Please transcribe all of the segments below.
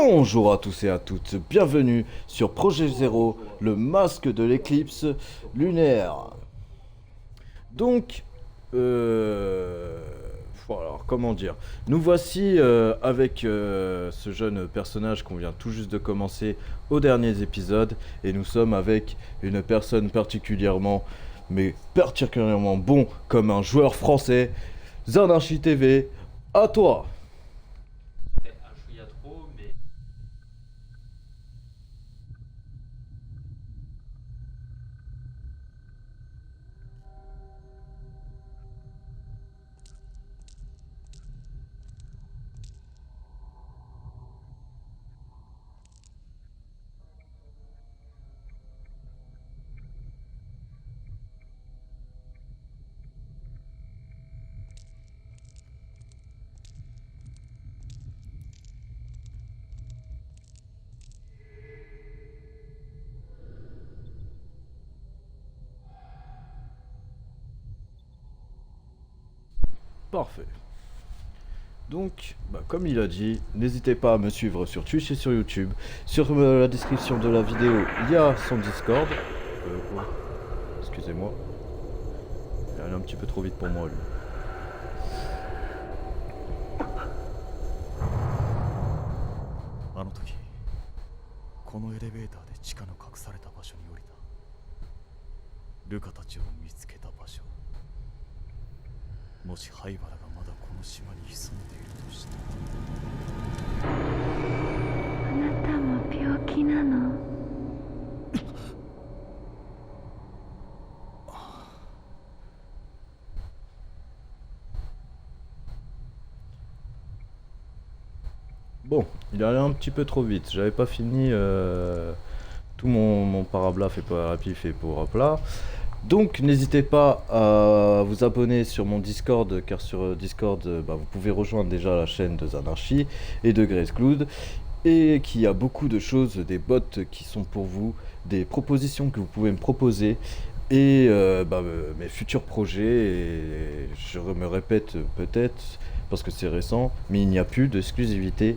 Bonjour à tous et à toutes, bienvenue sur Projet Zéro, le masque de l'éclipse lunaire. Donc, euh... alors comment dire. Nous voici avec ce jeune personnage qu'on vient tout juste de commencer aux derniers épisodes, et nous sommes avec une personne particulièrement bon comme un joueur français, Zanarchi TV, à toi. Un chouïa trop, mais Parfait. Donc, comme il a dit, n'hésitez pas à me suivre sur Twitch et sur YouTube. Sur la description de la vidéo, il y a son Discord. Oh, excusez-moi. Il est allé un petit peu trop vite pour moi, lui. あの時このエレベーターで地下の隠された場所に降りた。ルカたちを見つけた場所。もし灰原がまだこの島に潜んでいるとして。あなたも病気なの？Bon, il est allé un petit peu trop vite. J'avais pas fini tout mon paragraphe et paragraphe et pour plat. Donc n'hésitez pas à vous abonner sur mon Discord, car sur Discord, vous pouvez rejoindre déjà la chaîne de Zanarchi et de Grace Cloud, et qu'il y a beaucoup de choses, des bots qui sont pour vous, des propositions que vous pouvez me proposer, et mes futurs projets, et je me répète peut-être, parce que c'est récent, mais il n'y a plus d'exclusivité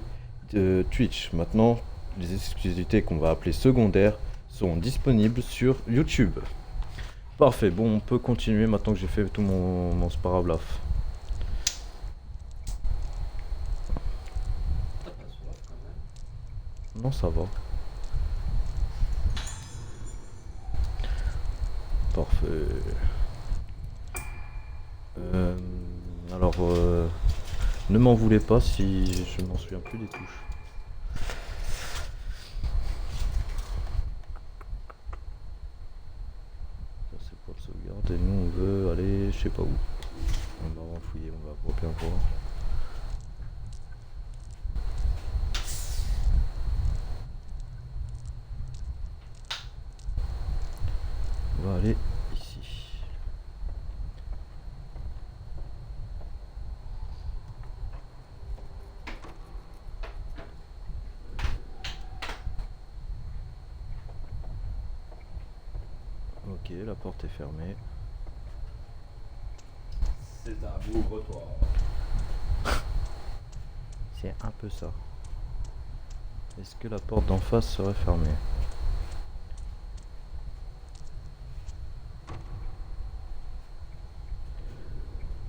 de Twitch. Maintenant, les exclusivités qu'on va appeler secondaires sont disponibles sur YouTube. Parfait, bon, on peut continuer maintenant que j'ai fait tout mon sparablaf. t'as pas soif quand même. Non, ça va. Parfait. Alors, ne m'en voulez pas si je m'en souviens plus des touches. Ça c'est pour le sauvegarde et nous on veut aller je sais pas où. On va fouiller, on va bien voir. On va aller ici. Ok, la porte est fermée. C'est un ouvre-toi. C'est un peu ça. Est-ce que la porte d'en face serait fermée?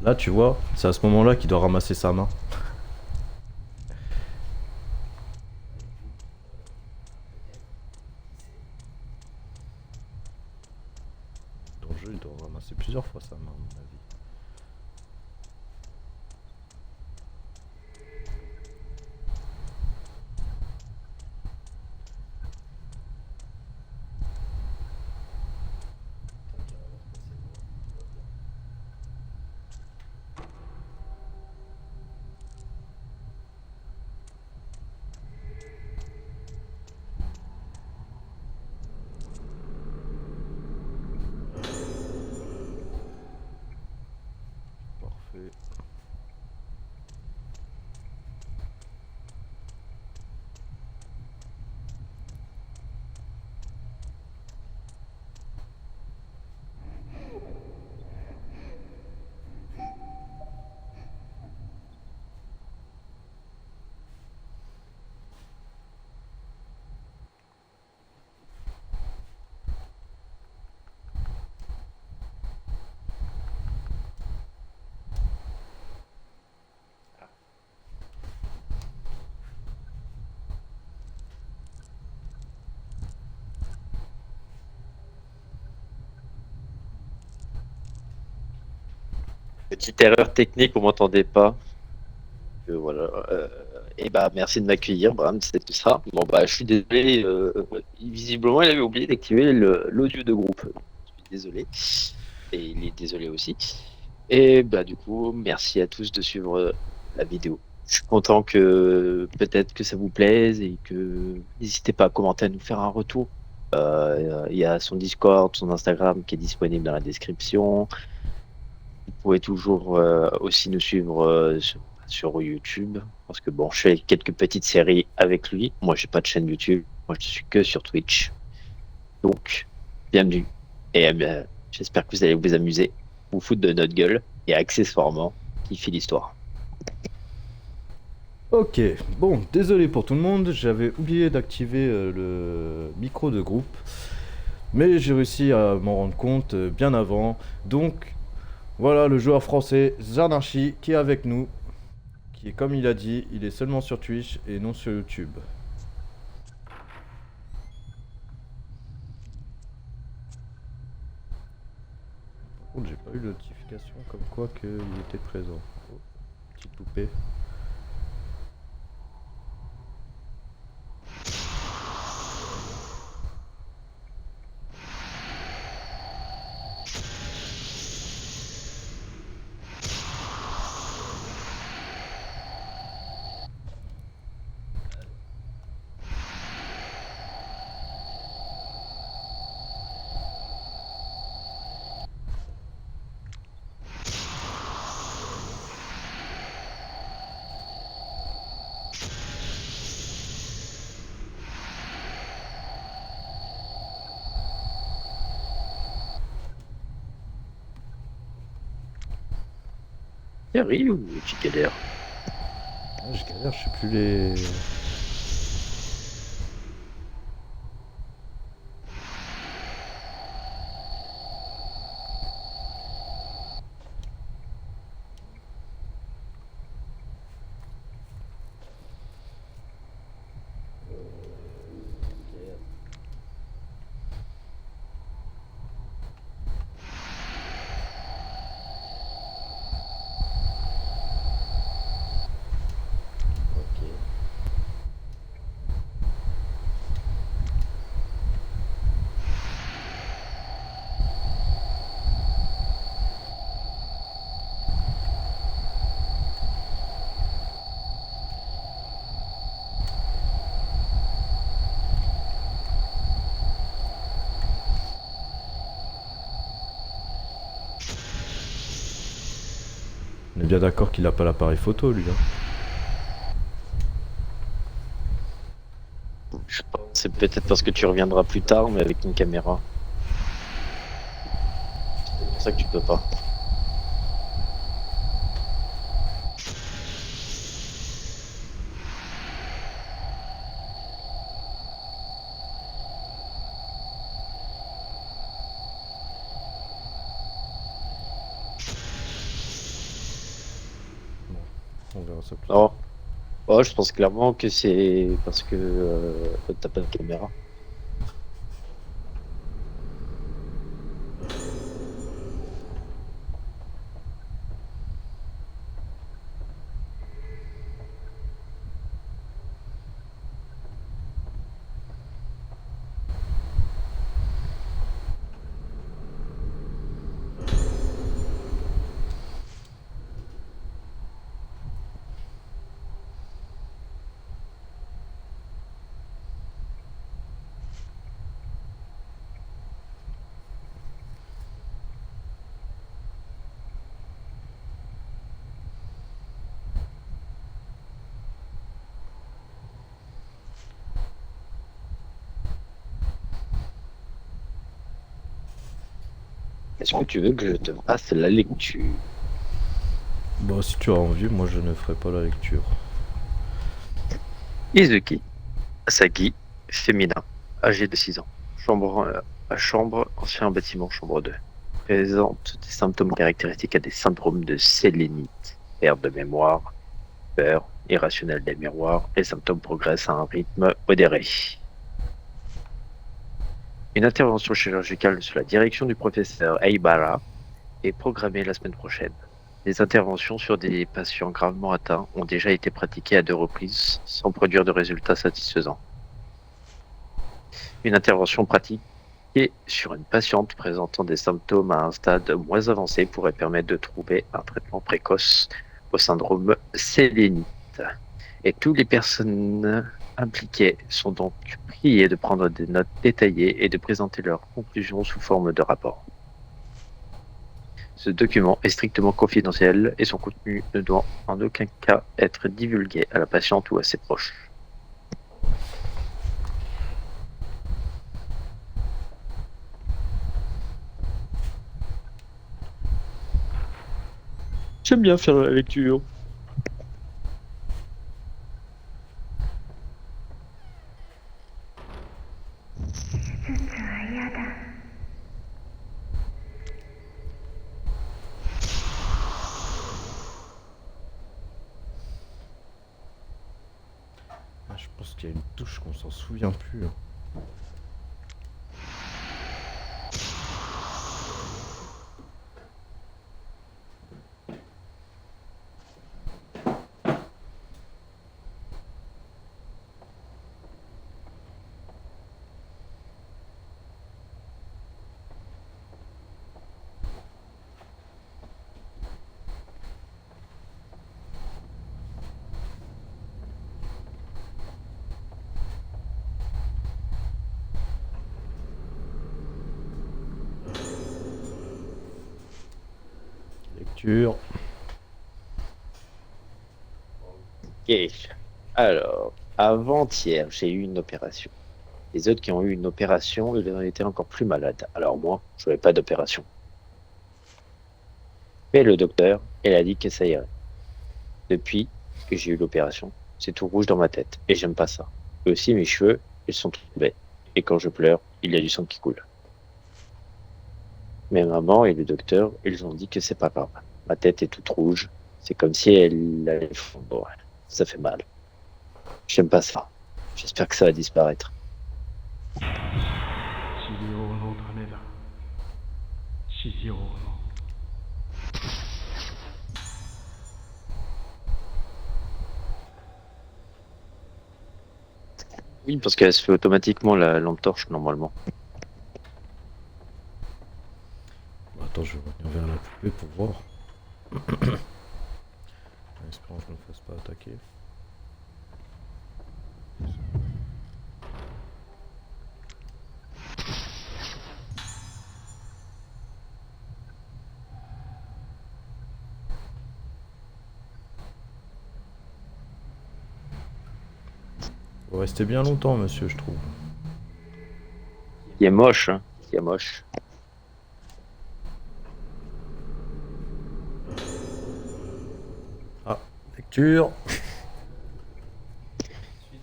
Là, tu vois, c'est à ce moment-là qu'il doit ramasser sa main. Dans le jeu, il doit ramasser plusieurs fois sa main, à mon avis. Petite erreur technique, vous m'entendez pas. Voilà. Et bah merci de m'accueillir, Bram, c'est tout ça. Bon bah je suis désolé, visiblement il avait oublié d'activer l'audio de groupe. Je suis désolé. Et il est désolé aussi. Et bah du coup, merci à tous de suivre la vidéo. Je suis content que peut-être que ça vous plaise et que n'hésitez pas à commenter, à nous faire un retour. Il y a son Discord, son Instagram qui est disponible dans la description. Vous pouvez toujours aussi nous suivre sur YouTube, parce que bon, je fais quelques petites séries avec lui. Moi, j'ai pas de chaîne YouTube. Moi, je suis que sur Twitch. Donc, bienvenue. Et j'espère que vous allez vous amuser, vous foutre de notre gueule et accessoirement kiffer l'histoire. Ok, bon, désolé pour tout le monde, j'avais oublié d'activer le micro de groupe, mais j'ai réussi à m'en rendre compte bien avant. Donc, voilà le joueur français Zanarchy qui est avec nous, qui est comme il a dit, il est seulement sur Twitch et non sur YouTube. Par contre, j'ai pas eu de notification comme quoi qu'il était présent. Oh, petite poupée. Série ou tu galères? Ah, je galère, je sais plus les... On est bien d'accord qu'il a pas l'appareil photo lui. Hein. Je pense que c'est peut-être parce que tu reviendras plus tard, mais avec une caméra. C'est pour ça que tu peux pas. On verra ça plus tard. Non. Oh, je pense clairement que c'est parce que t'as pas de caméra. Est-ce que tu veux que je te fasse la lecture? Bon, si tu as envie, moi je ne ferai pas la lecture. Izuki, Asagi, féminin, âgé de 6 ans. Chambre, ancien bâtiment, chambre 2. Présente des symptômes caractéristiques à des syndromes de sélénite, perte de mémoire, peur, irrationnelle des miroirs. Les symptômes progressent à un rythme modéré. Une intervention chirurgicale sous la direction du professeur Aibara est programmée la semaine prochaine. Les interventions sur des patients gravement atteints ont déjà été pratiquées à 2 reprises sans produire de résultats satisfaisants. Une intervention pratiquée sur une patiente présentant des symptômes à un stade moins avancé pourrait permettre de trouver un traitement précoce au syndrome sélénite. Et toutes les personnes impliquées sont donc priées de prendre des notes détaillées et de présenter leurs conclusions sous forme de rapport. Ce document est strictement confidentiel et son contenu ne doit en aucun cas être divulgué à la patiente ou à ses proches. J'aime bien faire la lecture. Ah, je pense qu'il y a une touche qu'on s'en souvient plus. Lecture. Ok. Alors, avant-hier, j'ai eu une opération. Les autres qui ont eu une opération, ils ont été encore plus malades. Alors moi, je n'avais pas d'opération. Mais le docteur, il a dit que ça irait. Depuis que j'ai eu l'opération, c'est tout rouge dans ma tête. Et j'aime pas ça. Et aussi, mes cheveux, ils sont tombés. Et quand je pleure, il y a du sang qui coule. Mais maman et le docteur, ils ont dit que c'est pas grave. Ma tête est toute rouge. C'est comme si elle allait fondre. Ça fait mal. J'aime pas ça. J'espère que ça va disparaître. 治療のためだ。治療の。Oui, parce qu'elle se fait automatiquement la lampe torche normalement. Attends, je vais revenir vers la poupée pour voir. En espérant que je ne me fasse pas attaquer. Vous restez bien longtemps, monsieur, je trouve. Il est moche, hein. Il est moche. Lecture.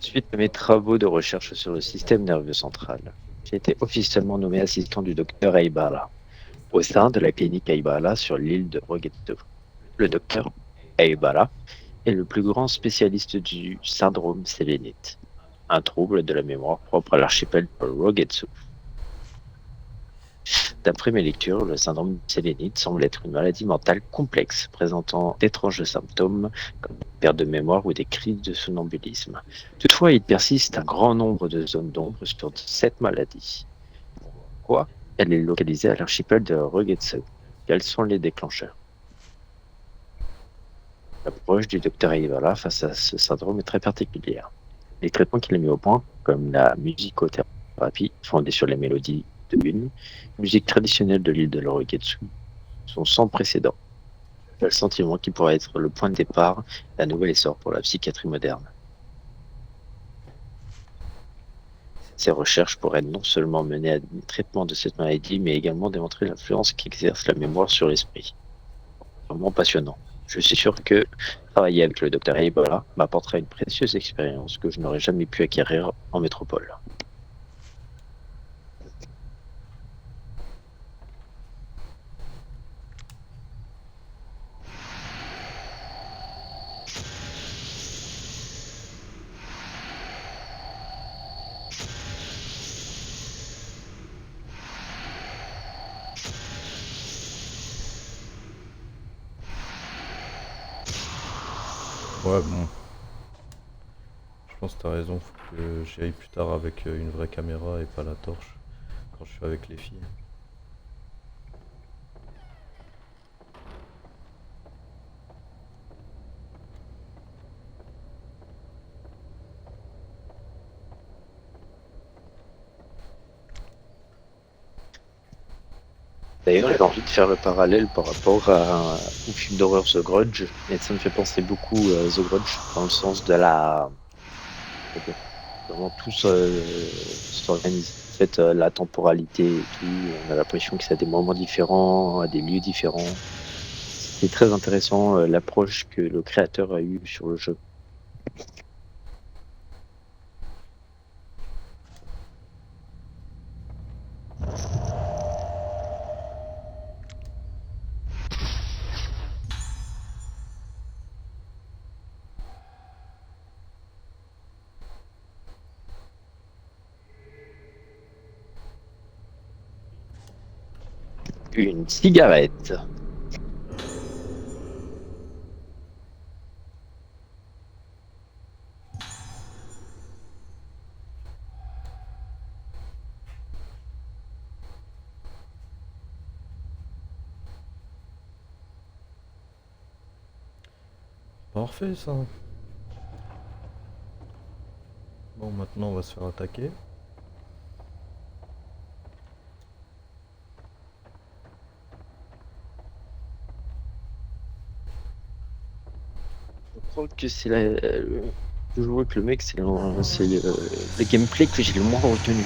Suite à mes travaux de recherche sur le système nerveux central, j'ai été officiellement nommé assistant du docteur Aibara au sein de la clinique Aibara sur l'île de Rogetsu. Le docteur Aibara est le plus grand spécialiste du syndrome sélénite, un trouble de la mémoire propre à l'archipel de Rogetsu. D'après mes lectures, le syndrome sélénite semble être une maladie mentale complexe, présentant d'étranges symptômes comme perte de mémoire ou des crises de somnambulisme. Toutefois, il persiste un grand nombre de zones d'ombre sur cette maladie. Pourquoi elle est localisée à l'archipel de Rogetsu? Quels sont les déclencheurs? L'approche du docteur Ivala face à ce syndrome est très particulière. Les traitements qu'il a mis au point, comme la musicothérapie fondée sur les mélodies de une musique traditionnelle de l'île de Rogetsu, sont sans précédent. J'ai le sentiment qu'il pourrait être le point de départ d'un nouvel essor pour la psychiatrie moderne. Ces recherches pourraient non seulement mener à un traitement de cette maladie, mais également démontrer l'influence qu'exerce la mémoire sur l'esprit. Vraiment passionnant. Je suis sûr que travailler avec le docteur Ebola m'apportera une précieuse expérience que je n'aurais jamais pu acquérir en métropole. Ouais, bon. Je pense que t'as raison. Faut que j'y aille plus tard avec une vraie caméra et pas la torche. Quand je suis avec les filles. D'ailleurs, j'ai envie de faire le parallèle par rapport au film d'horreur The Grudge, et ça me fait penser beaucoup à The Grudge, dans le sens de comment tout s'organise. En fait, la temporalité et tout, on a l'impression que c'est à des moments différents, à des lieux différents. C'est très intéressant l'approche que le créateur a eue sur le jeu. Une cigarette. Parfait ça. Bon, maintenant on va se faire attaquer. Je crois que c'est je vois que le mec, c'est le gameplay que j'ai le moins retenu.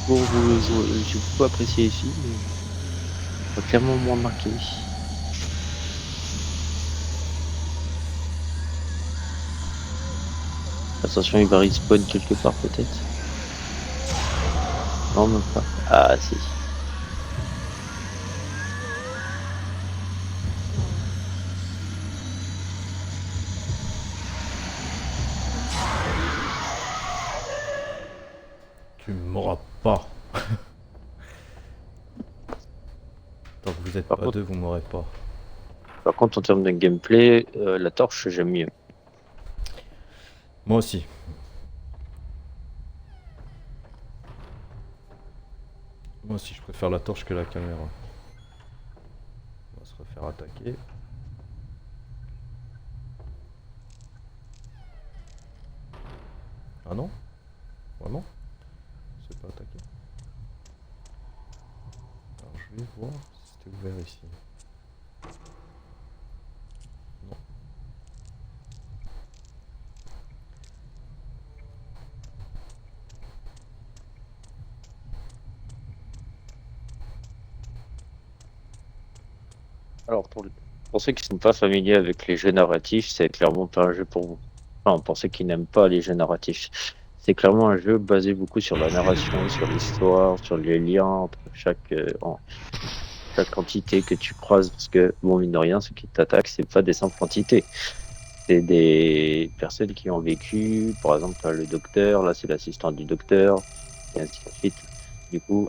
J'ai beaucoup apprécié les films, mais ça m'a clairement moins marqué. Attention, il va respawn quelque part peut-être. Non, même pas. Ah, si. Tu m'auras pas. Tant que vous êtes Par pas contre- deux, vous m'aurez pas. Par contre, en termes de gameplay, la torche, j'aime mieux. Moi aussi. Moi aussi, je préfère la torche que la caméra. On va se refaire attaquer. Ah non? Vraiment? C'est pas attaqué. Alors je vais voir si c'était ouvert ici. Non. Alors, pour ceux qui ne sont pas familiers avec les jeux narratifs, c'est clairement pas un jeu pour vous. Enfin, pour ceux qui n'aiment pas les jeux narratifs. C'est clairement un jeu basé beaucoup sur la narration, sur l'histoire, sur les liens entre chaque entité que tu croises. Parce que, bon, mine de rien, ceux qui t'attaquent, c'est pas des simples entités. C'est des personnes qui ont vécu, par exemple, le docteur, là, c'est l'assistant du docteur, et ainsi de suite. Du coup,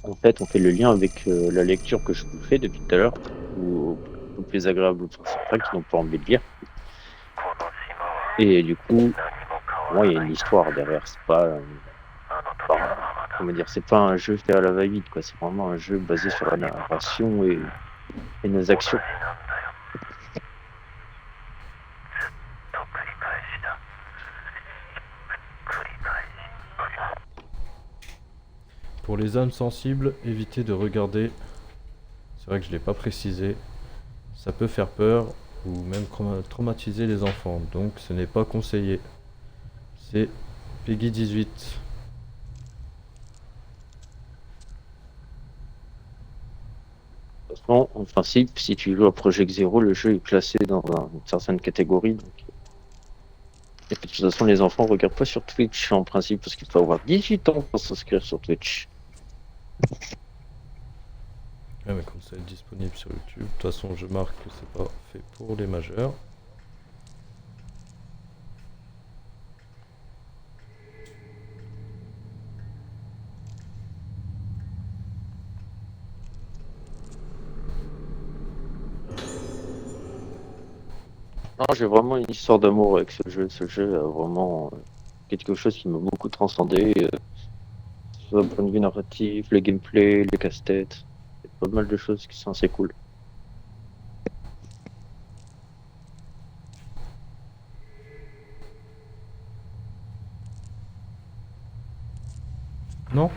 en fait, on fait le lien avec la lecture que je vous fais depuis tout à l'heure, ou au plus agréable pour certains qui n'ont pas envie de lire. Et du coup, moi, il y a une histoire derrière. C'est comment dire, c'est pas un jeu fait à la va-vite, quoi. C'est vraiment un jeu basé sur la narration et nos actions. Pour les âmes sensibles, évitez de regarder. C'est vrai que je l'ai pas précisé. Ça peut faire peur ou même traumatiser les enfants. Donc ce n'est pas conseillé. C'est Peggy 18. De toute façon, en principe, si tu joues à Project Zero, le jeu est classé dans une certaine catégorie. Donc... Et puis, de toute façon, les enfants regardent pas sur Twitch en principe, parce qu'il faut avoir 18 ans pour s'inscrire sur Twitch. Ah mais comme ça est disponible sur YouTube. De toute façon je marque que c'est pas fait pour les majeurs. Non, j'ai vraiment une histoire d'amour avec ce jeu. Ce jeu a vraiment quelque chose qui m'a beaucoup transcendé, que ce soit au point de vue narratif, le gameplay, les casse-têtes. Il y a pas mal de choses qui sont assez cool. Non?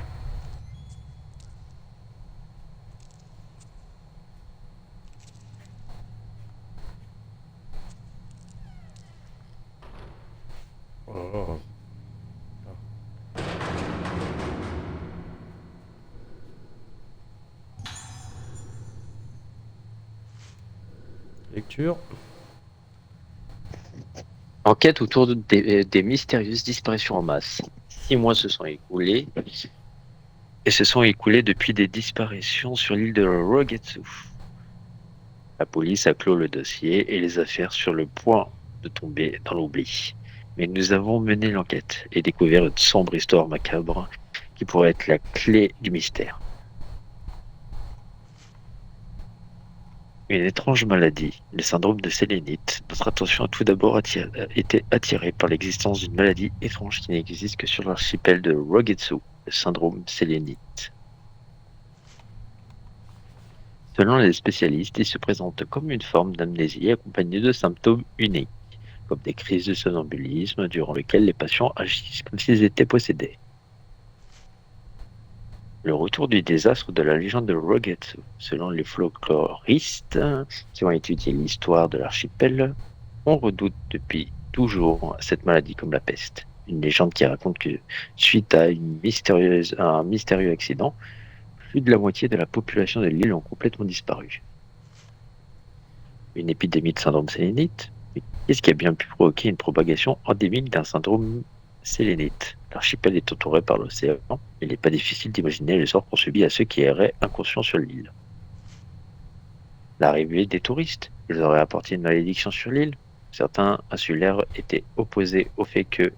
Oh là là. Lecture. Enquête autour des mystérieuses disparitions en masse. 6 mois se sont écoulés et se sont écoulés depuis des disparitions sur l'île de Rogetsu. La police a clos le dossier et les affaires sur le point de tomber dans l'oubli. Mais nous avons mené l'enquête et découvert une sombre histoire macabre qui pourrait être la clé du mystère. Une étrange maladie, le syndrome de sélénite. Notre attention a tout d'abord été attirée par l'existence d'une maladie étrange qui n'existe que sur l'archipel de Rogetsu, le syndrome sélénite. Selon les spécialistes, il se présente comme une forme d'amnésie accompagnée de symptômes uniques, comme des crises de somnambulisme durant lesquelles les patients agissent comme s'ils étaient possédés. Le retour du désastre de la légende de Rogetsu. Selon les folkloristes qui ont étudié l'histoire de l'archipel, on redoute depuis toujours cette maladie comme la peste. Une légende qui raconte que, suite à un mystérieux accident, plus de la moitié de la population de l'île ont complètement disparu. Une épidémie de syndrome sélénite? Mais qu'est-ce qui a bien pu provoquer une propagation endémique d'un syndrome sélénite? L'archipel est entouré par l'océan, mais il n'est pas difficile d'imaginer le sort qu'on subit à ceux qui erraient inconscients sur l'île. L'arrivée des touristes, ils auraient apporté une malédiction sur l'île. Certains insulaires étaient opposés au fait que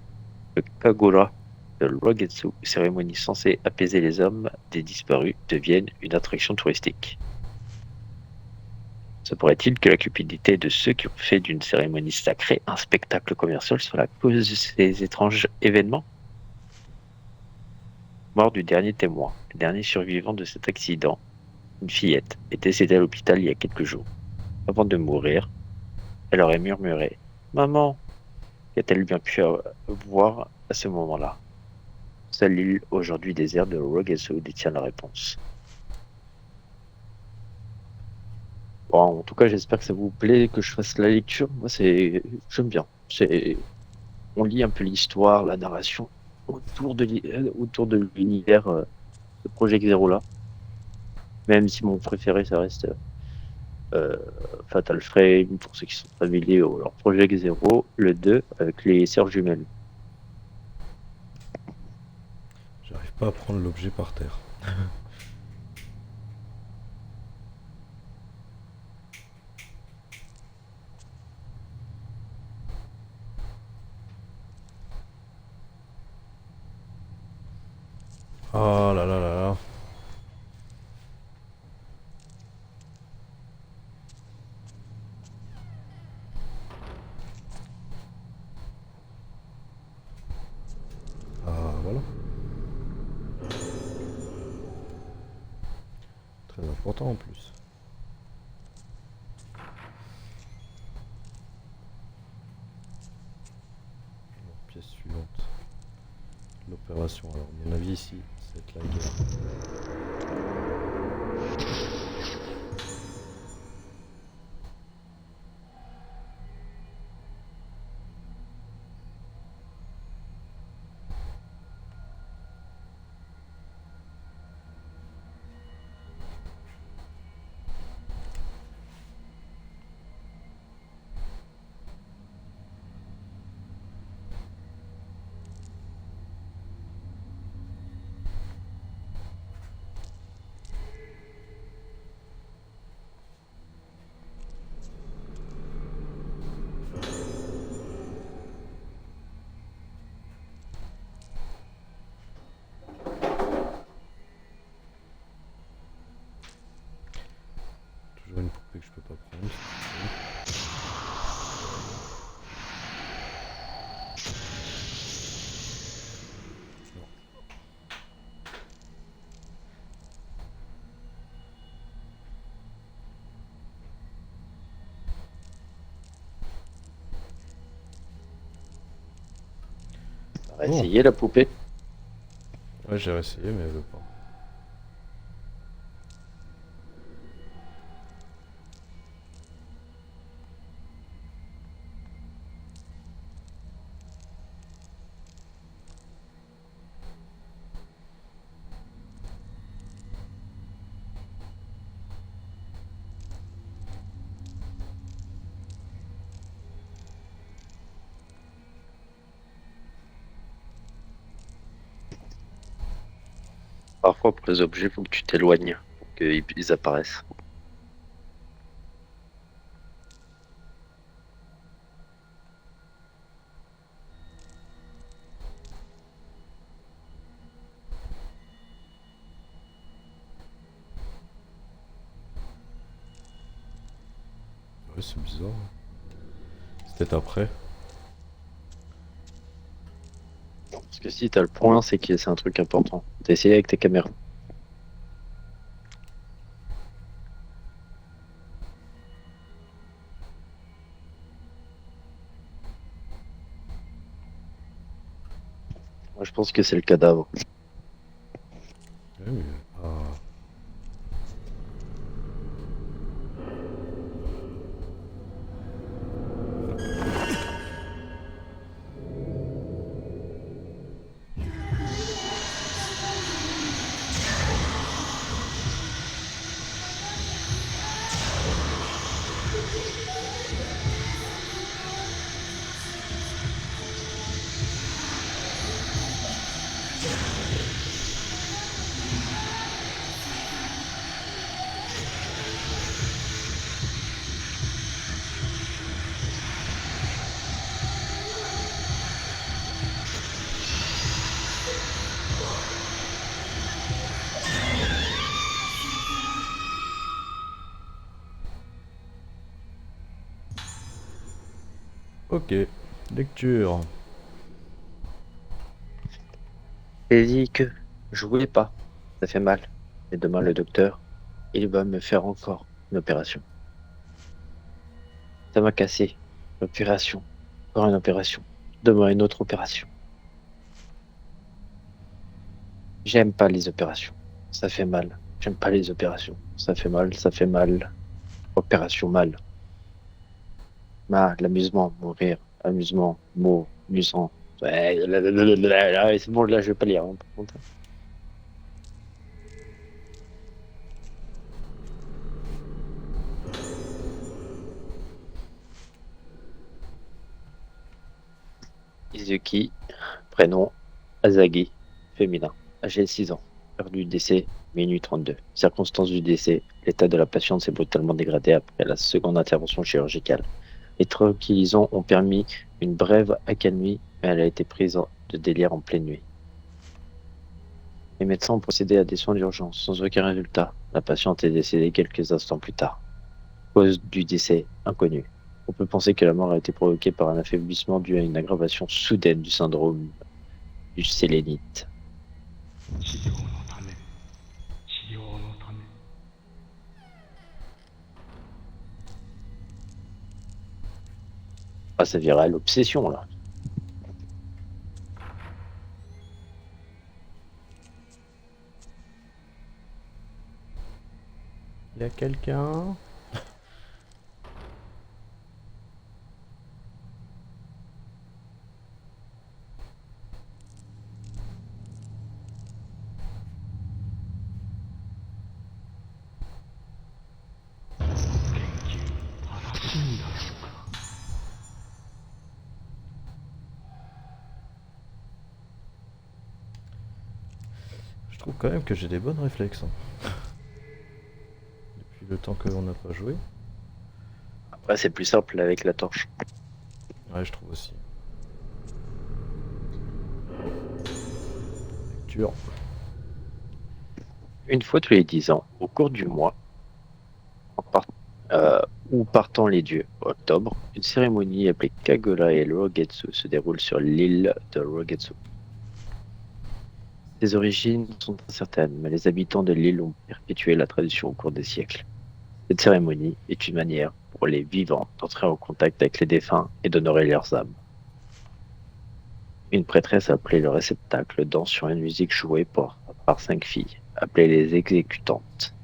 le Kagura de Rogetsu, cérémonie censée apaiser les âmes des disparus, devienne une attraction touristique. Se pourrait-il que la cupidité de ceux qui ont fait d'une cérémonie sacrée un spectacle commercial soit la cause de ces étranges événements? Mort du dernier témoin, le dernier survivant de cet accident, une fillette, est décédée à l'hôpital il y a quelques jours. Avant de mourir, elle aurait murmuré « Maman !» Qu'a-t-elle bien pu voir à ce moment-là? Seule l'île aujourd'hui déserte de Rogetsu détient la réponse. Bon, en tout cas, j'espère que ça vous plaît, que je fasse la lecture. Moi, j'aime bien. On lit un peu l'histoire, la narration autour de l'univers de Project Zero là. Même si mon préféré, ça reste Fatal Frame, pour ceux qui sont familiers au Project Zero, le 2 avec les sœurs jumelles. J'arrive pas à prendre l'objet par terre. Oh là là là là. Ah voilà. Très important en plus. Pièce suivante. L'opération. Alors, à mon avis ici, c'est la guerre. Toujours une poupée que je peux pas prendre. va Bon. essayer la poupée. Ouais, j'ai essayé, mais elle veut pas. Parfois, pour les objets, faut que tu t'éloignes pour qu'ils apparaissent. Ouais, c'est bizarre. C'est peut-être après. Parce que si t'as le point, c'est que c'est un truc important. T'as essayé avec tes caméras. Moi, je pense que c'est le cadavre. Ouais, mais... ah. Ok, lecture. J'ai dit que jouez pas, ça fait mal. Et demain, le docteur, il va me faire encore une opération. Ça m'a cassé. L'opération. Encore une opération. Demain, une autre opération. J'aime pas les opérations. Ça fait mal. J'aime pas les opérations. Ça fait mal, ça fait mal. Opération mal. L'amusement, mourir. Amusement, mot, amusant. Ouais, c'est bon, là, je vais pas lire. Hein, par contre. Izuki, prénom, Azagi, féminin, âgé de 6 ans. Heure du décès, minuit 32. Circonstances du décès, l'état de la patiente s'est brutalement dégradé après la seconde intervention chirurgicale. Les tranquillisants ont permis une brève accalmie, mais elle a été prise de délire en pleine nuit. Les médecins ont procédé à des soins d'urgence, sans aucun résultat. La patiente est décédée quelques instants plus tard. Cause du décès inconnue. On peut penser que la mort a été provoquée par un affaiblissement dû à une aggravation soudaine du syndrome du sélénite. 治療のため治療のため Ah, ça virait à l'obsession, là. Il y a quelqu'un? Je trouve quand même que j'ai des bonnes réflexes. Hein. Depuis le temps qu'on n'a pas joué. Après, c'est plus simple avec la torche. Ouais, je trouve aussi. Lecture. Une fois tous les 10 ans, au cours du mois, où partant les dieux, octobre, une cérémonie appelée Kagola et Rogetsu se déroule sur l'île de Rogetsu. Ses origines sont incertaines, mais les habitants de l'île ont perpétué la tradition au cours des siècles. Cette cérémonie est une manière pour les vivants d'entrer en contact avec les défunts et d'honorer leurs âmes. Une prêtresse appelée le réceptacle danse sur une musique jouée par 5 filles, appelées les exécutantes.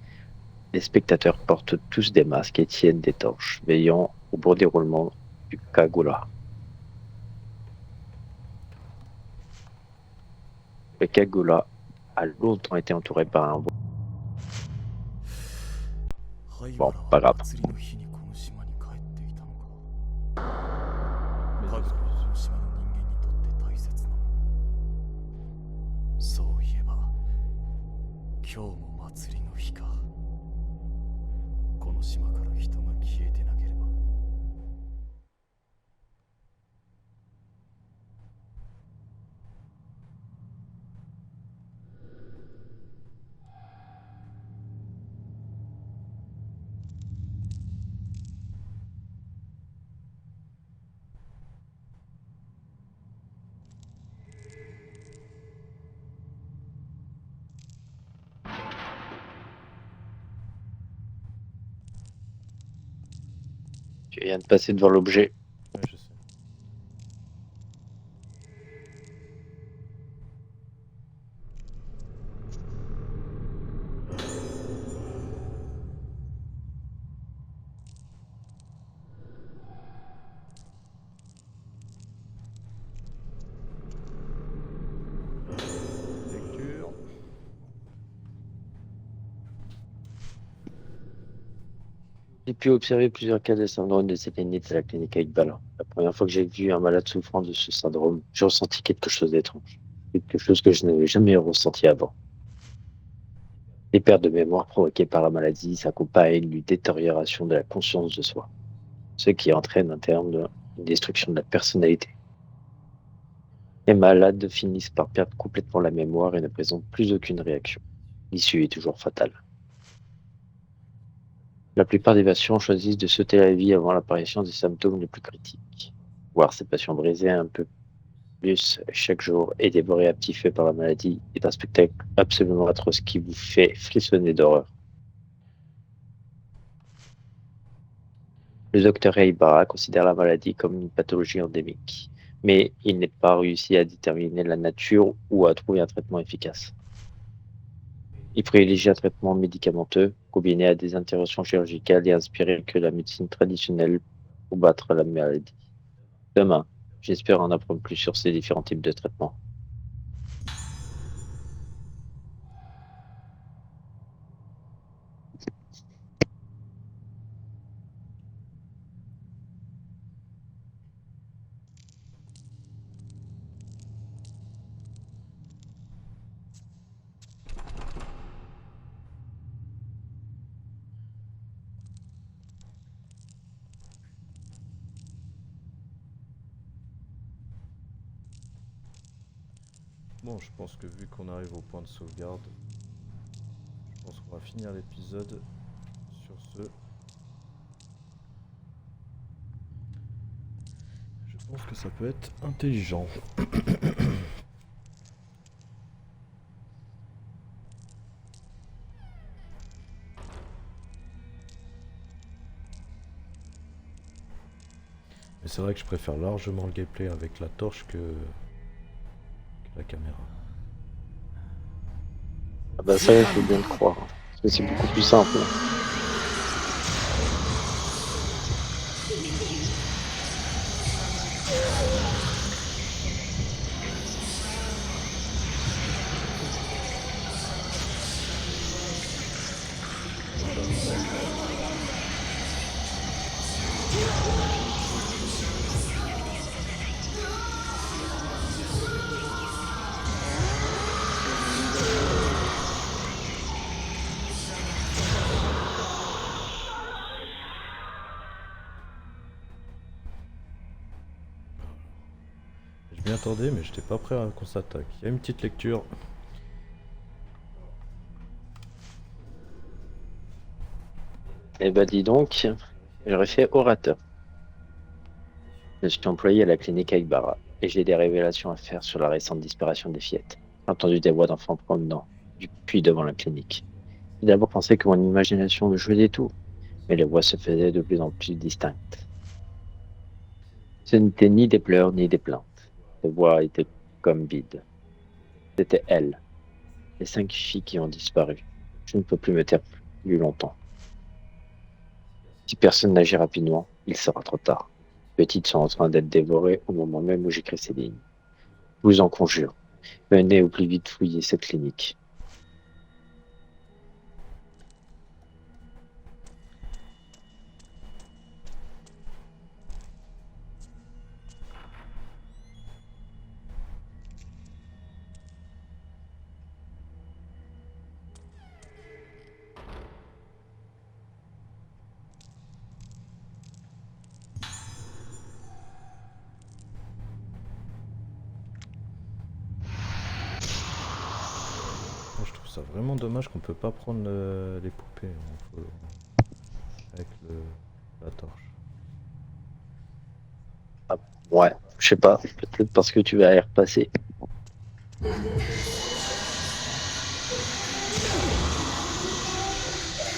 Les spectateurs portent tous des masques et tiennent des torches, veillant au bon déroulement du Kagura. Le Kagura a longtemps été entouré par un Bon, pas grave. そういえば今日も祭りの日か。この島から人が消えてなければ。Tu viens de passer devant l'objet. Ouais, je sais. Lecture. J'ai pu observer plusieurs cas de syndrome de sélénite à la clinique avec Bala. La première fois que j'ai vu un malade souffrant de ce syndrome, j'ai ressenti quelque chose d'étrange. Quelque chose que je n'avais jamais ressenti avant. Les pertes de mémoire provoquées par la maladie s'accompagnent d'une détérioration de la conscience de soi, ce qui entraîne en termes de destruction de la personnalité. Les malades finissent par perdre complètement la mémoire et ne présentent plus aucune réaction. L'issue est toujours fatale. La plupart des patients choisissent de sauter la vie avant l'apparition des symptômes les plus critiques. Voir ces patients briser un peu plus chaque jour et dévorés à petit feu par la maladie est un spectacle absolument atroce qui vous fait frissonner d'horreur. Le docteur Heibara considère la maladie comme une pathologie endémique, mais il n'est pas réussi à déterminer la nature ou à trouver un traitement efficace. Il privilégie un traitement médicamenteux combiné à des interventions chirurgicales et inspiré que la médecine traditionnelle pour battre la maladie. Demain, j'espère en apprendre plus sur ces différents types de traitements. Bon, je pense que vu qu'on arrive au point de sauvegarde, je pense qu'on va finir l'épisode sur ce. Je pense que ça peut être intelligent. Mais c'est vrai que je préfère largement le gameplay avec la torche que la caméra. Ah bah ça, il faut bien le croire. Parce que c'est beaucoup plus simple. Je m'y attendais, mais j'étais pas prêt à qu'on s'attaque. Il y a une petite lecture. Eh ben dis donc, j'aurais fait orateur. Je suis employé à la clinique Aibara et j'ai des révélations à faire sur la récente disparition des fillettes. J'ai entendu des voix d'enfants promenant du puits devant la clinique. J'ai d'abord pensé que mon imagination me jouait des tours, mais les voix se faisaient de plus en plus distinctes. Ce n'étaient ni des pleurs ni des plaintes. Les voix étaient comme bide. C'était elles, les 5 filles qui ont disparu. Je ne peux plus me taire plus longtemps. Si personne n'agit rapidement, il sera trop tard. Les petites sont en train d'être dévorées au moment même où j'écris ces lignes. Je vous en conjure, venez au plus vite fouiller cette clinique. Moi, je trouve ça vraiment dommage qu'on peut pas prendre les poupées avec la torche. Ouais, je sais pas, peut-être parce que tu vas y repasser. Ah,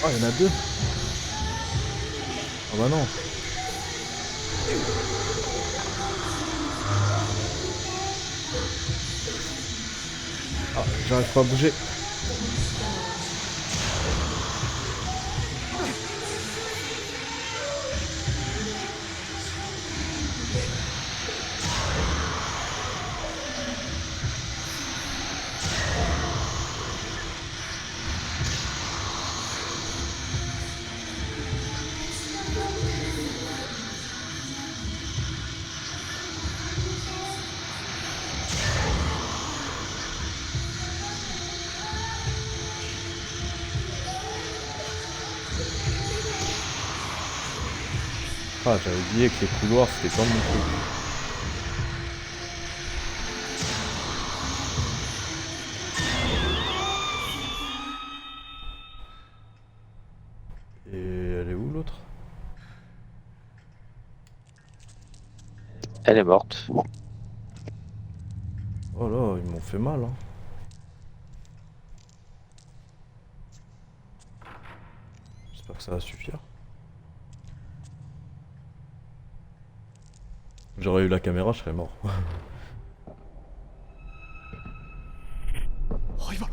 il y en a deux. Ah bah non. Ah, j'arrive pas à bouger. Ah, j'avais oublié que les couloirs c'était pas mon truc. Et elle est où l'autre? Elle est morte. Oh là, ils m'ont fait mal, hein. J'espère que ça va suffire. J'aurais eu la caméra, je serais mort. 灰原。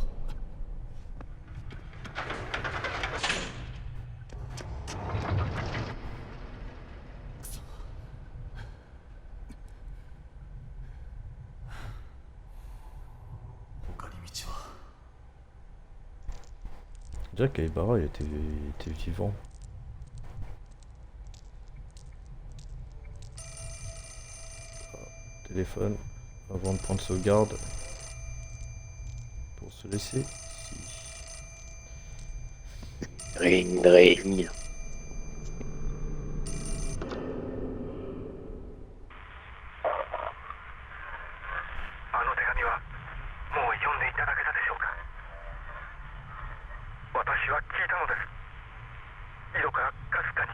他に道は。 Déjà qu'Aibara il était vivant. Téléphone avant de prendre sauvegarde pour se laisser ici. Ring, ring. あの手紙はもう読んでいただけたでしょうか。私は聞いたのです。井戸からかすかに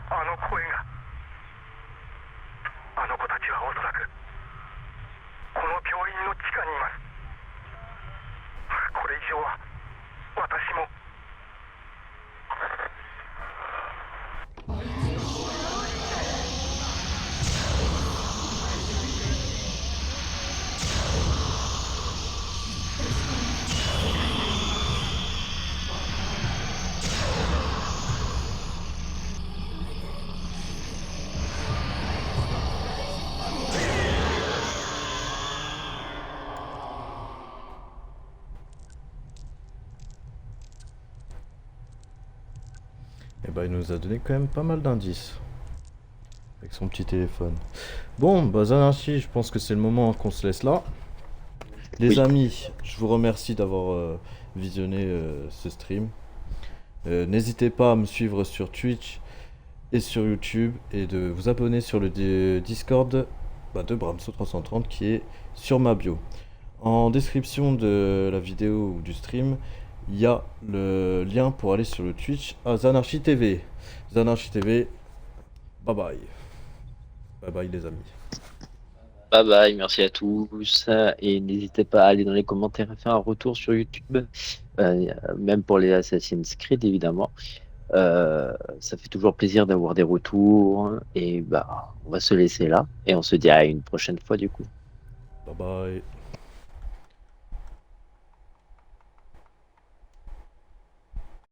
あの声が。あの子たちはおそらくこの病院の地下にいます。これ以上は私も。 Et bah il nous a donné quand même pas mal d'indices. Avec son petit téléphone. Bon, bah Zanarchi, je pense que c'est le moment qu'on se laisse là. Les Oui. amis, je vous remercie d'avoir visionné ce stream. N'hésitez pas à me suivre sur Twitch et sur YouTube et de vous abonner sur le Discord de Bramso330 qui est sur ma bio. En description de la vidéo ou du stream, il y a le lien pour aller sur le Twitch à Zanarchi TV. Zanarchi TV, bye bye. Bye bye les amis. Bye bye, merci à tous. Et n'hésitez pas à aller dans les commentaires et faire un retour sur YouTube. Même pour les Assassin's Creed, évidemment. Ça fait toujours plaisir d'avoir des retours. Et bah, on va se laisser là. Et on se dit à une prochaine fois, du coup. Bye. Bye bye.